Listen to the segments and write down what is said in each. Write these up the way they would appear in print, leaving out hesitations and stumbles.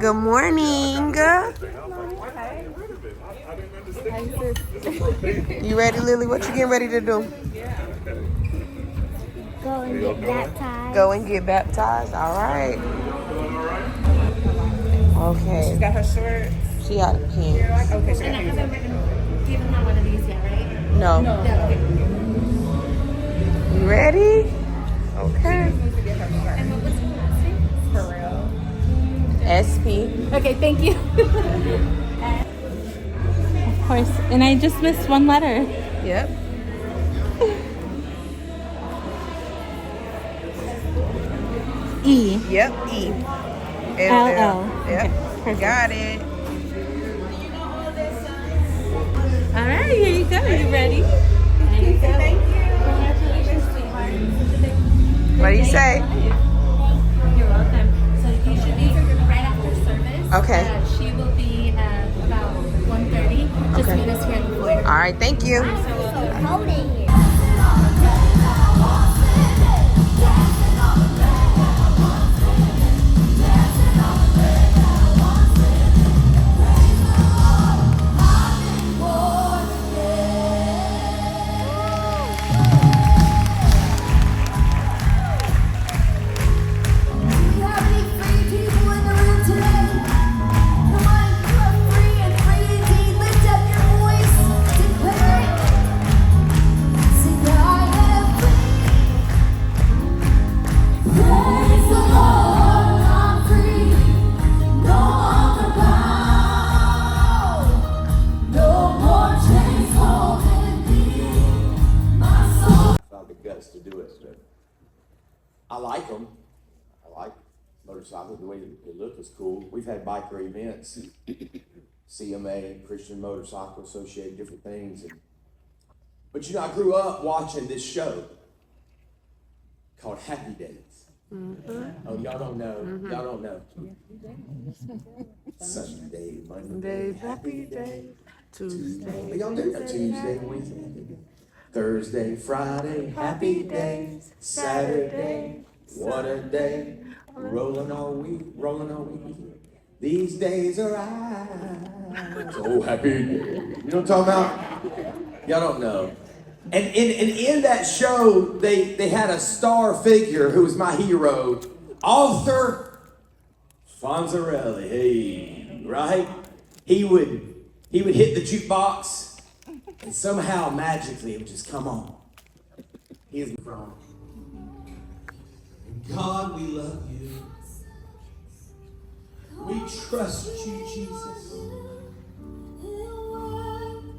Good morning. You ready, Lily? What you getting ready to do? Go and get baptized. Go and get baptized. All right. Okay. She's got her shirt. She got pins. Okay, she And I got haven't given her one of these yet, right? No. No. Okay. You ready? Okay. And what was her last name? For real. SP. Okay, thank you. Of course. And I just missed one letter. Yep. E. Yep. E. LL. Yep. Perfect. Got it. All right, here you go. You ready? Thank you. What do you say? You're welcome. So you should be right after service. Okay. She will be about 1:30. Just Okay. meet us here at the foyer. All right. Thank you. Holding it. To do it, but I like them. I like motorcycles. The way they look is cool. We've had biker events, CMA, Christian Motorcycle Association, different things. But you know, I grew up watching this show called Happy Days. Oh, y'all don't know. Y'all don't know. Sunday, Monday, happy day. Tuesday, y'all do that. Tuesday, Wednesday, Thursday, Friday, happy days. Saturday, what a day. Rolling all week. These days are ours. Oh, happy day. You know what I'm talking about? Y'all don't know. And in that show, they had a star figure who was my hero, Arthur Fonzarelli. Hey, right? He would hit the jukebox. And somehow, magically, it would just come on. He is from. God, we love you. We trust you, Jesus.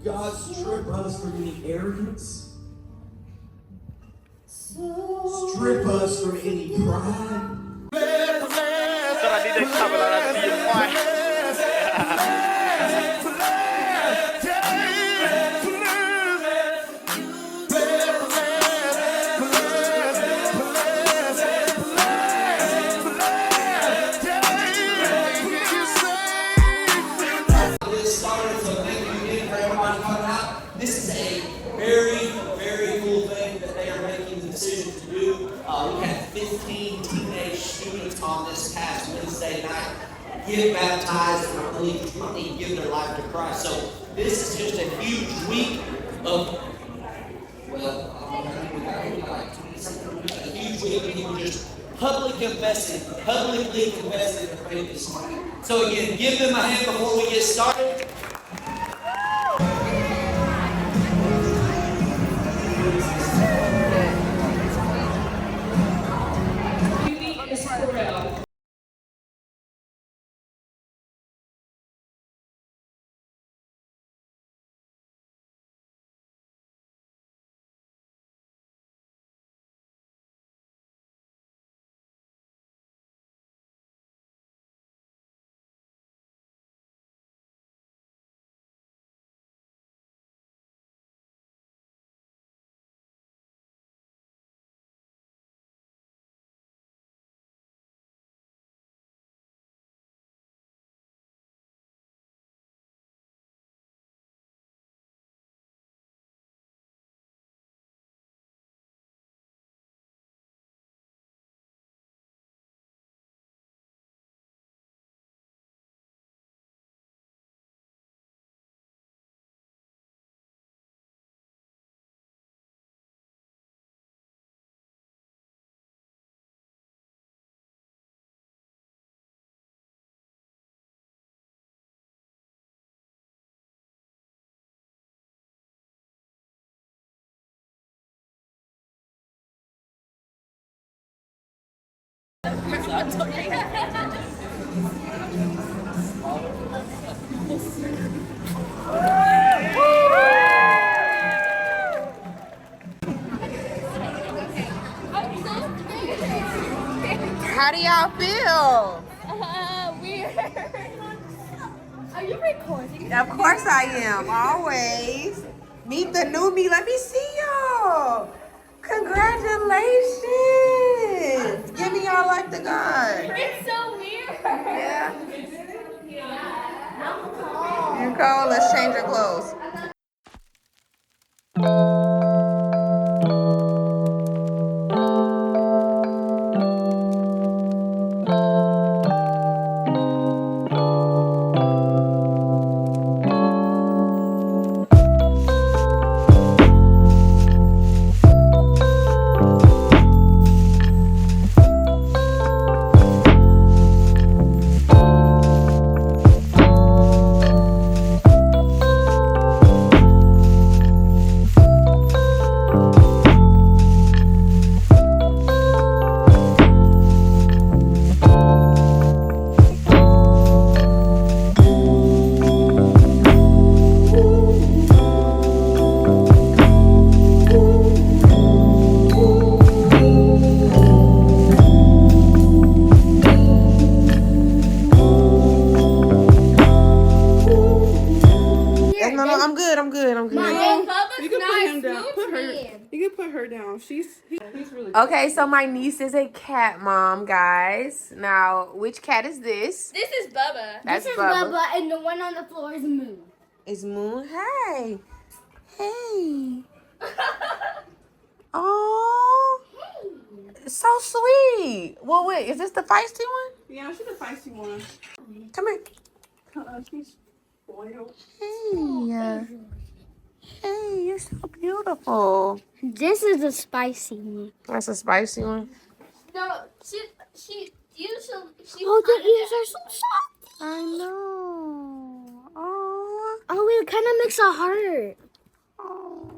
God, strip us from any arrogance. Strip us from any pride. This is a very, very cool thing that they are making the decision to do. We had 15 teenage students on this past Wednesday night get baptized and I believe truly give their life to Christ. So this is just a huge week of, a huge week of people just publicly confessing their faith this morning. So again, give them a hand before we get started. How do y'all feel? Weird. Are you recording? Of course I am, always. Meet the new me. Let me see y'all. Congratulations. Give me y'all like the guy. It's so weird. Yeah. I'm cold. You go. Let's change your clothes. I'm good. You can put him down. You can put her down. He's really Okay, so my niece is a cat mom, guys. Now, which cat is this? This is Bubba. That's This is Bubba. Bubba, and the one on the floor is Moon. It's Moon. Hey. Hey. Oh. So sweet. Well, wait, is this the feisty one? Yeah, she's a feisty one. Come here. She's spoiled. Hey. Hey, you're so beautiful. This is a spicy one. That's a spicy one. No, she usually she. Oh, the ears are so soft. I know. Oh. Oh, it kind of makes a heart. Oh.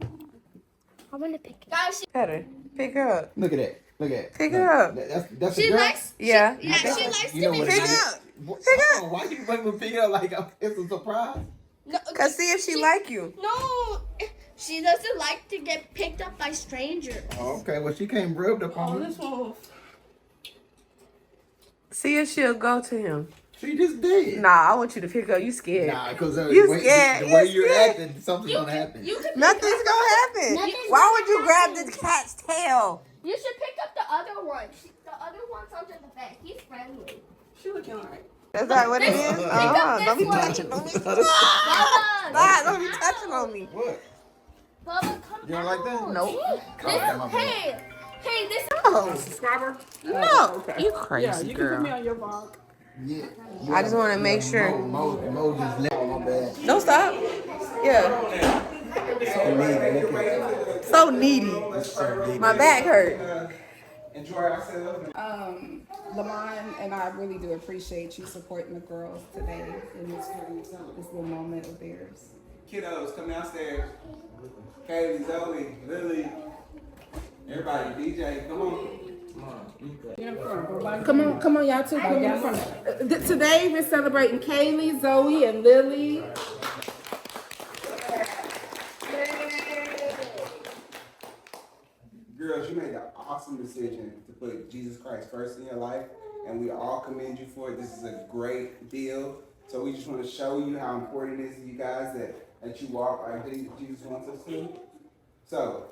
I want to pick it. Guys, Better. Pick her up. Look at that. Look at that. Pick her up. That's she a girl? likes. Yeah. Yeah, she likes You to know be. what it Pick is? up. Hold on, why you make me pick it up like it's a surprise? No, Cause see if she like you. No, she doesn't like to get picked up by strangers. Oh, okay, well she came rubbed up Oh, on me. this one. See if she'll go to him. She just did. Nah, I want you to pick up. You scared. Nah, because You scared. the way You you're scared. acting, something's gonna happen. You can. Nothing's gonna happen. Nothing's Why gonna would you grab this cat's tail? You should pick up the other one. The other one's under the bed. He's friendly. She looking alright. That's not what it is. Pick up Don't be this one. touching on me. Bubba, Nah, don't be touching on me. What? Bubba, come You don't like that? Nope. Hey, this. Oh, Subscriber? no. Okay. You crazy Yeah, you can put me girl. on your vlog. Yeah. I just want to make sure. Mo just left. Oh, my bad. Don't stop. Yeah. So needy. My back hurt. Enjoy ourselves. Lamont and I really do appreciate you supporting the girls today in this little moment of theirs. Kiddos, come downstairs. Kaylee, Zoe, Lily, everybody, DJ, come on. Come on, y'all too. Come in front. Today we're celebrating Kaylee, Zoe, and Lily. Girls, you made the awesome decision to put Jesus Christ first in your life, and we all commend you for it. This is a great deal. So we just want to show you how important it is to you guys that you walk like Jesus wants us to. So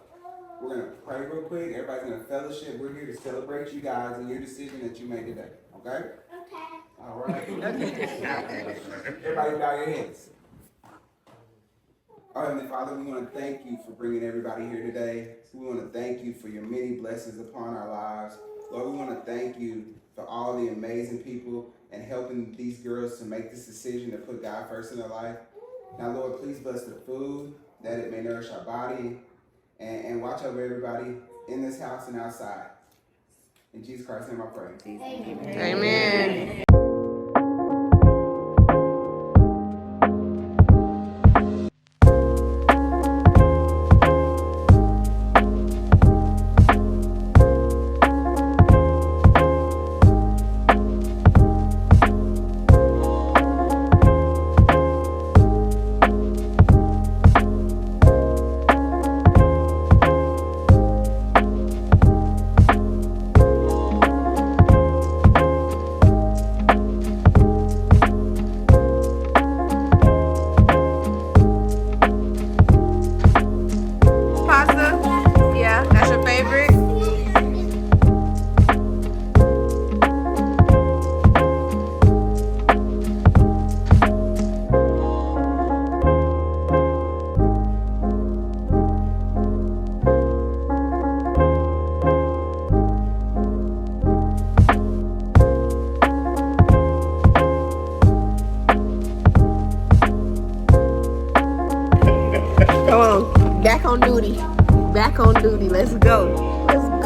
we're going to pray real quick. Everybody's going to fellowship. We're here to celebrate you guys and your decision that you made today. Okay? Okay. All right. Everybody bow your heads. Oh, Heavenly Father, we want to thank you for bringing everybody here today. We want to thank you for your many blessings upon our lives. Lord, we want to thank you for all the amazing people and helping these girls to make this decision to put God first in their life. Now, Lord, please bless the food, that it may nourish our body, and watch over everybody in this house and outside. In Jesus Christ's name I pray. Amen.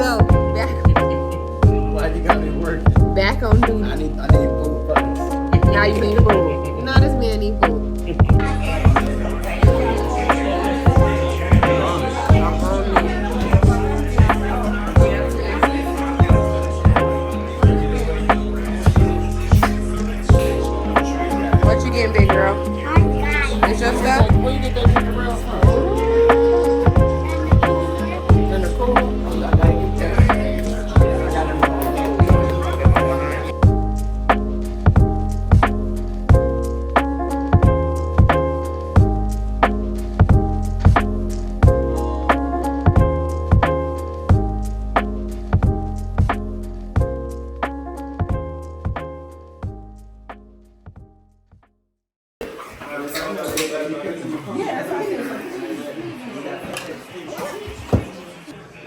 go. Back, Why you got me working? back on duty. I need food first. Now you need food. Now this man need food. I'm hungry. What you getting, big girl? It's your stuff? Where you get that picture around from? In the cooler? I gotta get that. I got it.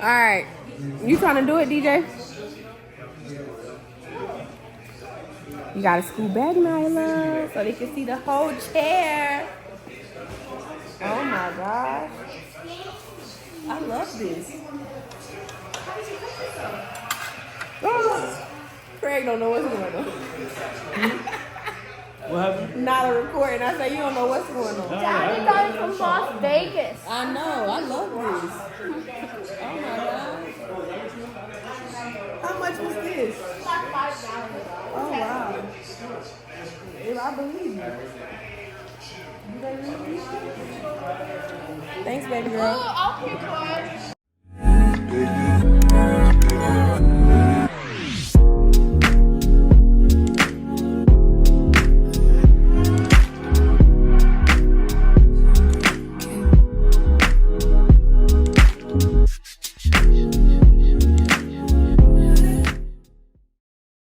All right. You trying to do it, DJ? You gotta scoot back, Nyla, so they can see the whole chair. Oh my gosh. I love this. Oh, Craig don't know what's going on. What happened? Not a recording. I say you don't know what's going on. Daddy got it from Las Vegas. I know. I love this. Oh my god. How much was this? Oh wow. I believe you. Thanks, baby girl. I'll keep one.